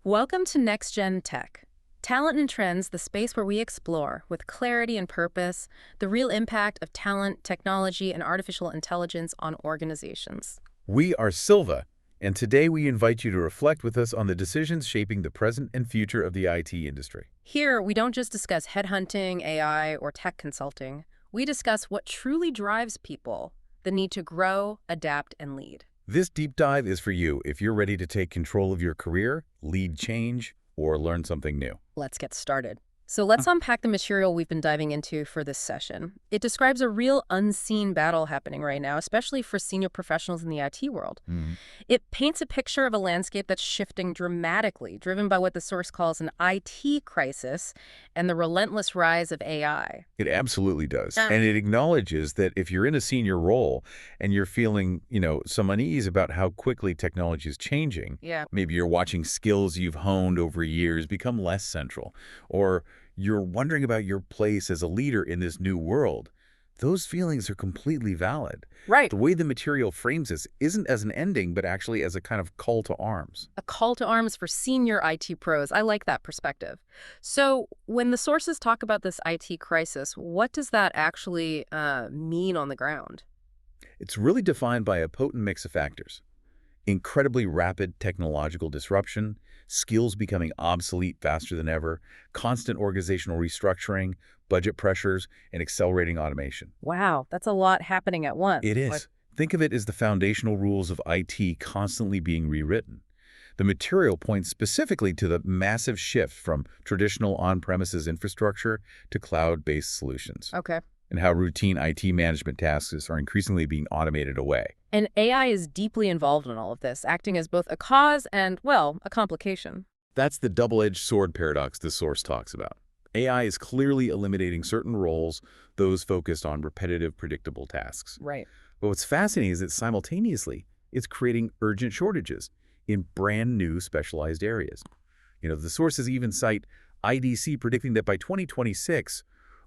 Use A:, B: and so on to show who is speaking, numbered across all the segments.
A: Welcome to Next Gen Tech. Talent and Trends, the space where we explore, with clarity and purpose, the real impact of talent, technology, and artificial intelligence on organizations.
B: We are Silva, and today we invite you to reflect with us on the decisions shaping the present and future of the IT industry.
A: Here, we don't just discuss headhunting, AI, or tech consulting. We discuss what truly drives people, the need to grow, adapt, and lead.
B: This deep dive is for you if you're ready to take control of your career, lead change, or learn something new.
A: Let's get started. So let's unpack the material we've been diving into for this session. It describes a real unseen battle happening right now, especially for senior professionals in the IT world.
B: Mhm.
A: It paints a picture of a landscape that's shifting dramatically, driven by what the source calls an IT crisis and the relentless rise of AI.
B: It absolutely does.
A: Uh,
B: And it acknowledges that if you're in a senior role and you're feeling, some unease about how quickly technology is changing,
A: yeah.
B: maybe you're watching skills you've honed over years become less central, or you're wondering about your place as a leader in this new world, those feelings are completely valid.
A: Right.
B: The way the material frames this isn't as an ending, but actually as a kind of call to arms.
A: A call to arms for senior IT pros. I like that perspective. So when the sources talk about this IT crisis, what does that actually mean on the ground?
B: It's really defined by a potent mix of factors. Incredibly rapid technological disruption, skills becoming obsolete faster than ever, constant organizational restructuring, budget pressures, and accelerating automation.
A: Wow, that's a lot happening at once.
B: It is. Think of it as the foundational rules of IT constantly being rewritten. The material points specifically to the massive shift from traditional on-premises infrastructure to cloud-based solutions,
A: Okay.
B: and how routine IT management tasks are increasingly being automated away.
A: And AI is deeply involved in all of this, acting as both a cause and, well, a complication.
B: That's the double-edged sword paradox this source talks about. AI is clearly eliminating certain roles, those focused on repetitive, predictable tasks.
A: Right.
B: But what's fascinating is that simultaneously, it's creating urgent shortages in brand new specialized areas. The sources even cite IDC predicting that by 2026,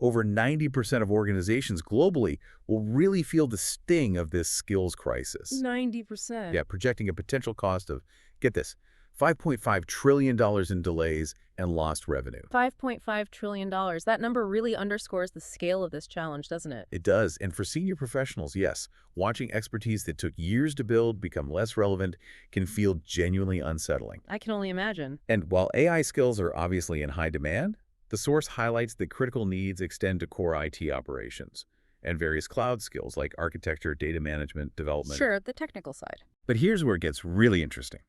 B: over 90% of organizations globally will really feel the sting of this skills crisis.
A: 90%.
B: Yeah, projecting a potential cost of, get this, $5.5 trillion in delays and lost revenue.
A: $5.5 trillion. That number really underscores the scale of this challenge, doesn't it?
B: It does, and for senior professionals, yes, watching expertise that took years to build become less relevant can feel genuinely unsettling.
A: I can only imagine.
B: And while AI skills are obviously in high demand, the source highlights that critical needs extend to core IT operations and various cloud skills like architecture, data management, development.
A: Sure, the technical side.
B: But here's where it gets really interesting.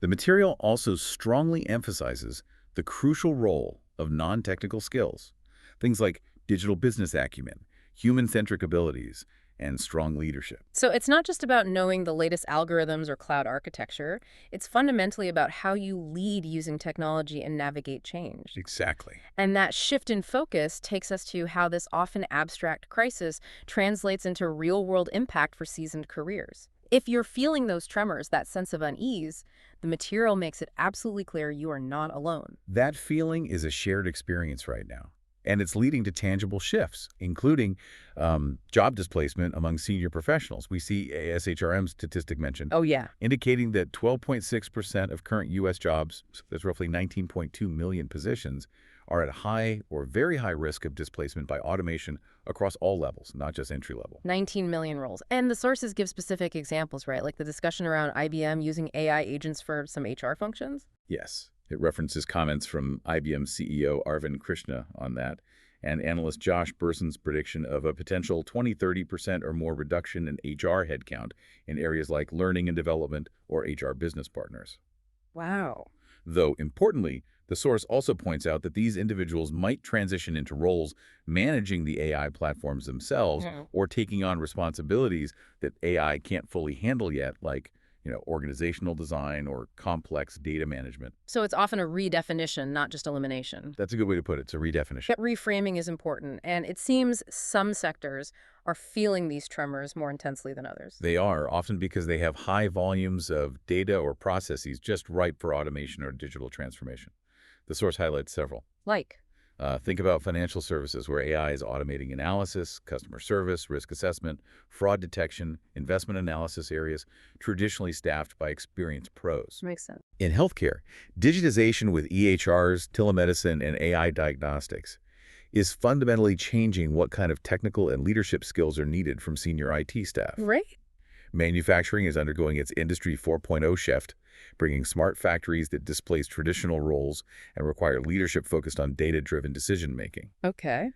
B: The material also strongly emphasizes the crucial role of non-technical skills, things like digital business acumen, human-centric abilities, and strong leadership.
A: So it's not just about knowing the latest algorithms or cloud architecture. It's fundamentally about how you lead using technology and navigate change.
B: Exactly.
A: And that shift in focus takes us to how this often abstract crisis translates into real-world impact for seasoned careers. If you're feeling those tremors, that sense of unease, the material makes it absolutely clear you are not alone.
B: That feeling is a shared experience right now, and it's leading to tangible shifts, including job displacement among senior professionals. We see a SHRM statistic mentioned,
A: Oh, yeah.
B: indicating that 12.6% of current U.S. jobs, so that's roughly 19.2 million positions, are at high or very high risk of displacement by automation across all levels, not just entry level.
A: 19 million roles. And the sources give specific examples, right? Like the discussion around IBM using AI agents for some HR functions?
B: Yes, it references comments from IBM CEO Arvind Krishna on that, and analyst Josh Berson's prediction of a potential 20–30% or more reduction in HR headcount in areas like learning and development or HR business partners.
A: Wow.
B: Though, importantly, the source also points out that these individuals might transition into roles managing the AI platforms themselves or taking on responsibilities that AI can't fully handle yet, like organizational design or complex data management.
A: So it's often a redefinition, not just elimination.
B: That's a good way to put it. It's a redefinition.
A: That reframing is important, and it seems some sectors are feeling these tremors more intensely than others.
B: They are, often because they have high volumes of data or processes just ripe for automation or digital transformation. The source highlights several.
A: Like?
B: Think about financial services where AI is automating analysis, customer service, risk assessment, fraud detection, investment analysis areas traditionally staffed by experienced pros.
A: Makes sense.
B: In healthcare, digitization with EHRs, telemedicine, and AI diagnostics is fundamentally changing what kind of technical and leadership skills are needed from senior IT staff.
A: Right.
B: Manufacturing is undergoing its Industry 4.0 shift, bringing smart factories that displace traditional roles and require leadership focused on data-driven decision-making.
A: Okay.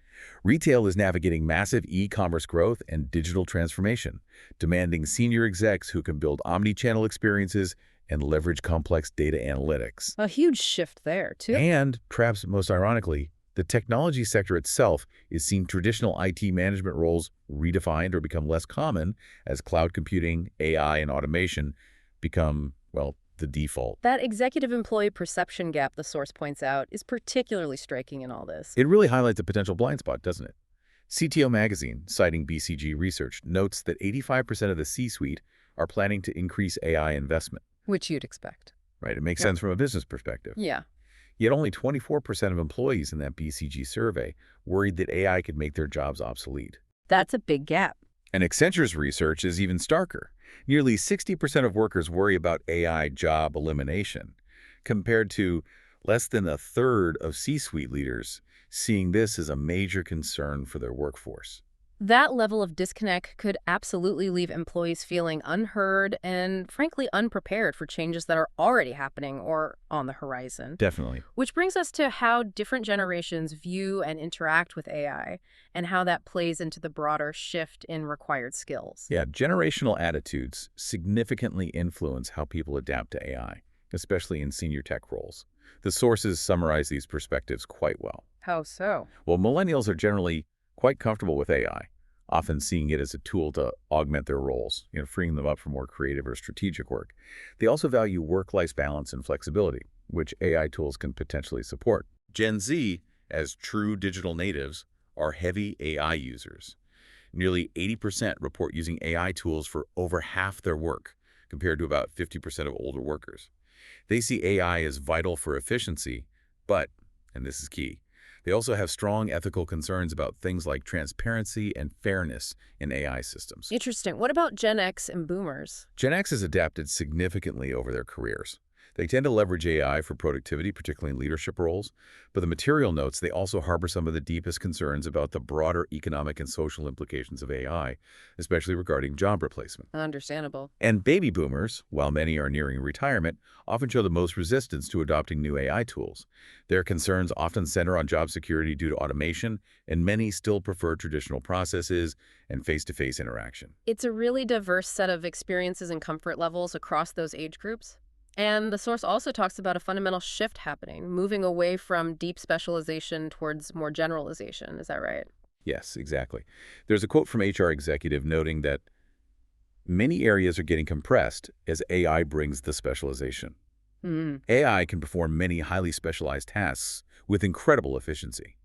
B: Retail is navigating massive e-commerce growth and digital transformation, demanding senior execs who can build omni-channel experiences and leverage complex data analytics.
A: A huge shift there, too.
B: And, perhaps most ironically, the technology sector itself is seeing traditional IT management roles redefined or become less common as cloud computing, AI, and automation become, well, the default.
A: That executive employee perception gap the source points out is particularly striking in all this.
B: It really highlights a potential blind spot, doesn't it? CTO Magazine, citing BCG research, notes that 85% of the C-suite are planning to increase AI investment.
A: Which you'd expect.
B: Right? It makes
A: Yeah.
B: sense from a business perspective.
A: Yeah.
B: Yet only 24% of employees in that BCG survey worried that AI could make their jobs obsolete.
A: That's a big gap.
B: And Accenture's research is even starker. Nearly 60% of workers worry about AI job elimination, compared to less than a third of C-suite leaders seeing this as a major concern for their workforce.
A: That level of disconnect could absolutely leave employees feeling unheard and, frankly, unprepared for changes that are already happening or on the horizon.
B: Definitely.
A: Which brings us to how different generations view and interact with AI and how that plays into the broader shift in required skills.
B: Yeah, generational attitudes significantly influence how people adapt to AI, especially in senior tech roles. The sources summarize these perspectives quite well.
A: How so?
B: Well, millennials are generally quite comfortable with AI, often seeing it as a tool to augment their roles, freeing them up for more creative or strategic work. They also value work-life balance and flexibility, which AI tools can potentially support. Gen Z, as true digital natives, are heavy AI users. Nearly 80% report using AI tools for over half their work, compared to about 50% of older workers. They see AI as vital for efficiency, but, and this is key, they also have strong ethical concerns about things like transparency and fairness in AI systems.
A: Interesting. What about Gen X and boomers?
B: Gen X has adapted significantly over their careers. They tend to leverage AI for productivity, particularly in leadership roles, but the material notes they also harbor some of the deepest concerns about the broader economic and social implications of AI, especially regarding job replacement.
A: Understandable.
B: And baby boomers, while many are nearing retirement, often show the most resistance to adopting new AI tools. Their concerns often center on job security due to automation, and many still prefer traditional processes and face-to-face interaction.
A: It's a really diverse set of experiences and comfort levels across those age groups. And the source also talks about a fundamental shift happening, moving away from deep specialization towards more generalization. Is that right?
B: Yes, exactly. There's a quote from HR executive noting that many areas are getting compressed as AI brings the specialization.
A: Mm.
B: AI can perform many highly specialized tasks with incredible efficiency.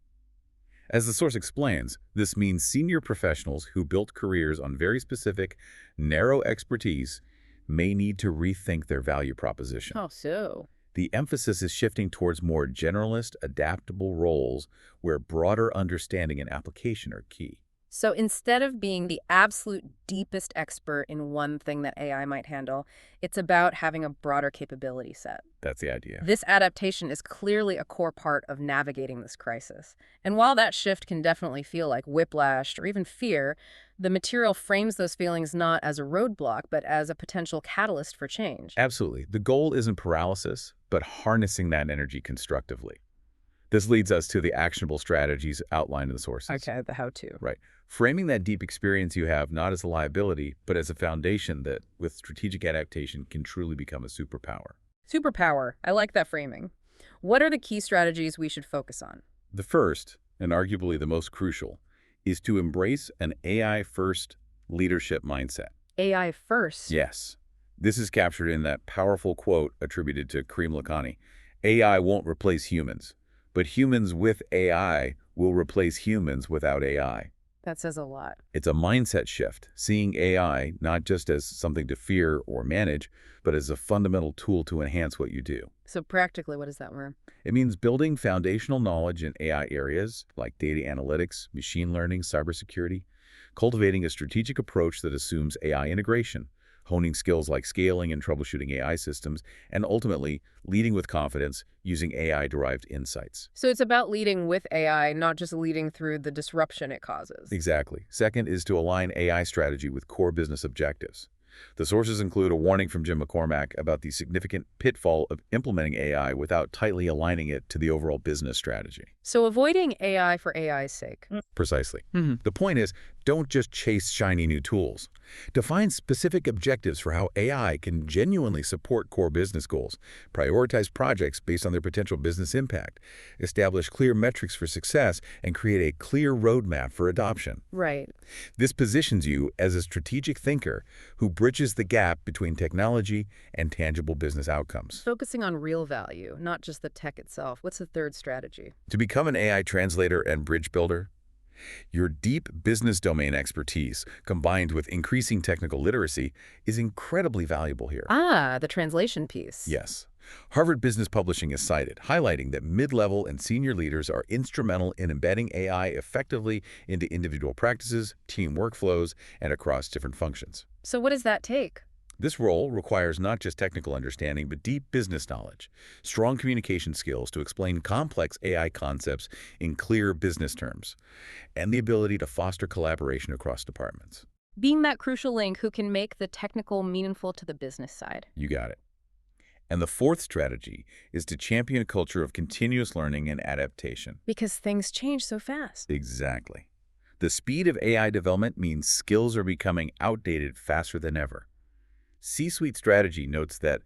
B: As the source explains, this means senior professionals who built careers on very specific, narrow expertise may need to rethink their value proposition.
A: How so?
B: The emphasis is shifting towards more generalist, adaptable roles where broader understanding and application are key.
A: So instead of being the absolute deepest expert in one thing that AI might handle, it's about having a broader capability set.
B: That's the idea.
A: This adaptation is clearly a core part of navigating this crisis. And while that shift can definitely feel like whiplash or even fear, the material frames those feelings not as a roadblock, but as a potential catalyst for change.
B: Absolutely. The goal isn't paralysis, but harnessing that energy constructively. This leads us to the actionable strategies outlined in the sources.
A: Okay, the how-to.
B: Right. Framing that deep experience you have not as a liability, but as a foundation that, with strategic adaptation, can truly become a superpower.
A: Superpower. I like that framing. What are the key strategies we should focus on?
B: The first, and arguably the most crucial, is to embrace an AI-first leadership mindset.
A: AI first.
B: Yes. This is captured in that powerful quote attributed to Karim Lakhani. AI won't replace humans, but humans with AI will replace humans without AI.
A: That says a lot.
B: It's a mindset shift, seeing AI not just as something to fear or manage, but as a fundamental tool to enhance what you do.
A: So practically, what does that mean?
B: It means building foundational knowledge in AI areas like data analytics, machine learning, cybersecurity, cultivating a strategic approach that assumes AI integration, honing skills like scaling and troubleshooting AI systems, and ultimately leading with confidence using AI-derived insights.
A: So it's about leading with AI, not just leading through the disruption it causes.
B: Exactly. Second is to align AI strategy with core business objectives. The sources include a warning from Jim McCormack about the significant pitfall of implementing AI without tightly aligning it to the overall business strategy.
A: So avoiding AI for AI's sake.
B: Precisely. The point is, don't just chase shiny new tools. Define specific objectives for how AI can genuinely support core business goals, prioritize projects based on their potential business impact, establish clear metrics for success, and create a clear roadmap for adoption.
A: Right.
B: This positions you as a strategic thinker who bridges the gap between technology and tangible business outcomes.
A: Focusing on real value, not just the tech itself. What's the third strategy?
B: To become an AI translator and bridge builder, your deep business domain expertise, combined with increasing technical literacy, is incredibly valuable here.
A: Ah, the translation piece.
B: Yes. Harvard Business Publishing is cited, highlighting that mid-level and senior leaders are instrumental in embedding AI effectively into individual practices, team workflows, and across different functions.
A: So what does that take?
B: This role requires not just technical understanding, but deep business knowledge, strong communication skills to explain complex AI concepts in clear business terms, and the ability to foster collaboration across departments.
A: Being that crucial link who can make the technical meaningful to the business side.
B: You got it. And the fourth strategy is to champion a culture of continuous learning and adaptation.
A: Because things change so fast.
B: Exactly. The speed of AI development means skills are becoming outdated faster than ever. C-suite strategy notes that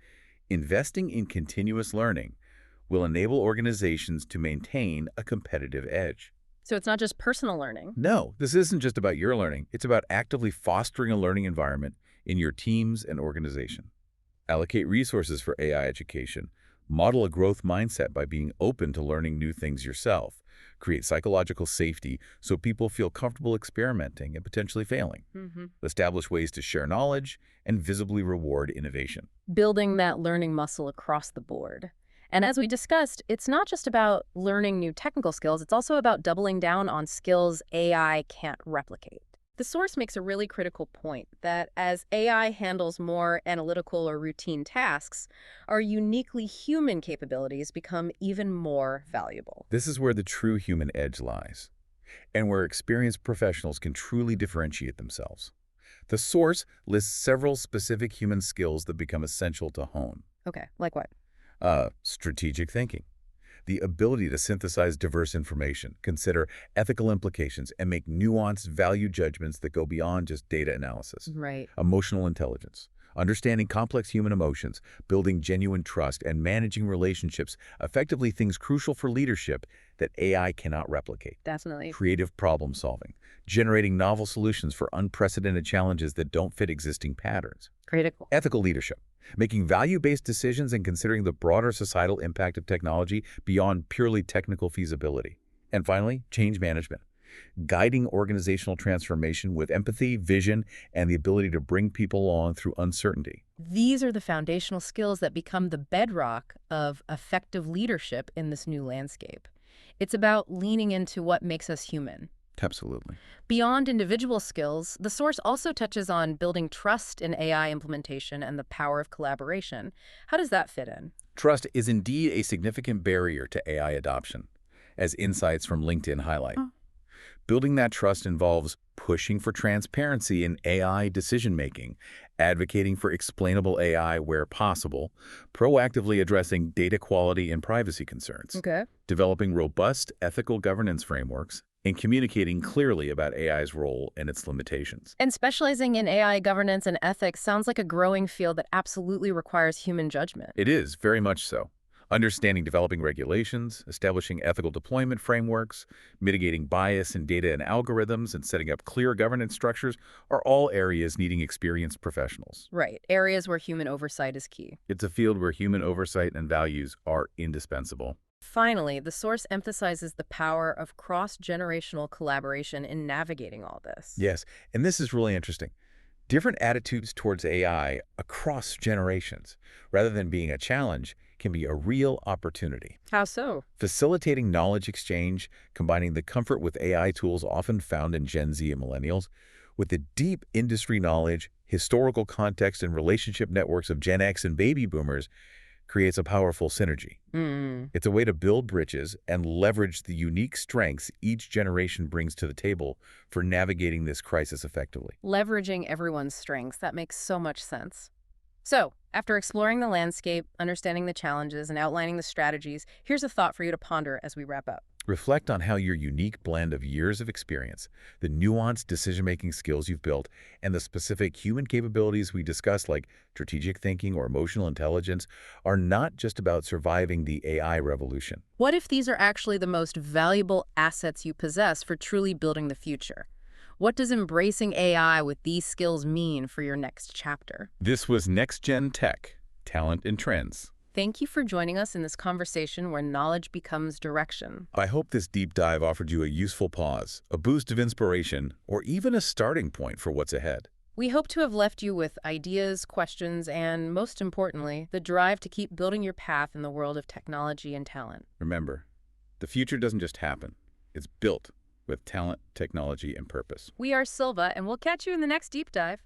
B: investing in continuous learning will enable organizations to maintain a competitive edge.
A: So it's not just personal learning.
B: No, this isn't just about your learning. It's about actively fostering a learning environment in your teams and organization. Allocate resources for AI education. Model a growth mindset by being open to learning new things yourself. Create psychological safety so people feel comfortable experimenting and potentially failing. Establish ways to share knowledge and visibly reward innovation.
A: Building that learning muscle across the board. And as we discussed, it's not just about learning new technical skills, it's also about doubling down on skills AI can't replicate. The source makes a really critical point that as AI handles more analytical or routine tasks, our uniquely human capabilities become even more valuable.
B: This is where the true human edge lies, and where experienced professionals can truly differentiate themselves. The source lists several specific human skills that become essential to hone.
A: Okay, like what?
B: Strategic thinking. The ability to synthesize diverse information, consider ethical implications, and make nuanced value judgments that go beyond just data analysis.
A: Right.
B: Emotional intelligence. Understanding complex human emotions, building genuine trust, and managing relationships, effectively things crucial for leadership that AI cannot replicate.
A: Definitely.
B: Creative problem solving. Generating novel solutions for unprecedented challenges that don't fit existing patterns.
A: Critical.
B: Ethical leadership. Making value-based decisions and considering the broader societal impact of technology beyond purely technical feasibility. And finally, change management. Guiding organizational transformation with empathy, vision, and the ability to bring people along through uncertainty.
A: These are the foundational skills that become the bedrock of effective leadership in this new landscape. It's about leaning into what makes us human.
B: Absolutely.
A: Beyond individual skills, the source also touches on building trust in AI implementation and the power of collaboration. How does that fit in?
B: Trust is indeed a significant barrier to AI adoption, as insights from LinkedIn highlight. Building that trust involves pushing for transparency in AI decision-making, advocating for explainable AI where possible, proactively addressing data quality and privacy concerns, developing robust ethical governance frameworks, and communicating clearly about AI's role and its limitations.
A: And specializing in AI governance and ethics sounds like a growing field that absolutely requires human judgment.
B: It is, very much so. Understanding developing regulations, establishing ethical deployment frameworks, mitigating bias in data and algorithms, and setting up clear governance structures are all areas needing experienced professionals.
A: Right, areas where human oversight is key.
B: It's a field where human oversight and values are indispensable.
A: Finally, the source emphasizes the power of cross-generational collaboration in navigating all this.
B: Yes, and this is really interesting. Different attitudes towards AI across generations, rather than being a challenge, can be a real opportunity.
A: How so?
B: Facilitating knowledge exchange, combining the comfort with AI tools often found in Gen Z and millennials, with the deep industry knowledge, historical context, and relationship networks of Gen X and baby boomers creates a powerful synergy.
A: Hmm.
B: It's a way to build bridges and leverage the unique strengths each generation brings to the table for navigating this crisis effectively.
A: Leveraging everyone's strengths, that makes so much sense. So, after exploring the landscape, understanding the challenges, and outlining the strategies, here's a thought for you to ponder as we wrap up.
B: Reflect on how your unique blend of years of experience, the nuanced decision-making skills you've built, and the specific human capabilities we discussed like strategic thinking or emotional intelligence are not just about surviving the AI revolution.
A: What if these are actually the most valuable assets you possess for truly building the future? What does embracing AI with these skills mean for your next chapter?
B: This was Next Gen Tech, Talent and Trends.
A: Thank you for joining us in this conversation where knowledge becomes direction.
B: I hope this deep dive offered you a useful pause, a boost of inspiration, or even a starting point for what's ahead.
A: We hope to have left you with ideas, questions, and, most importantly, the drive to keep building your path in the world of technology and talent.
B: Remember, the future doesn't just happen. It's built with talent, technology, and purpose.
A: We are Silva, and we'll catch you in the next deep dive.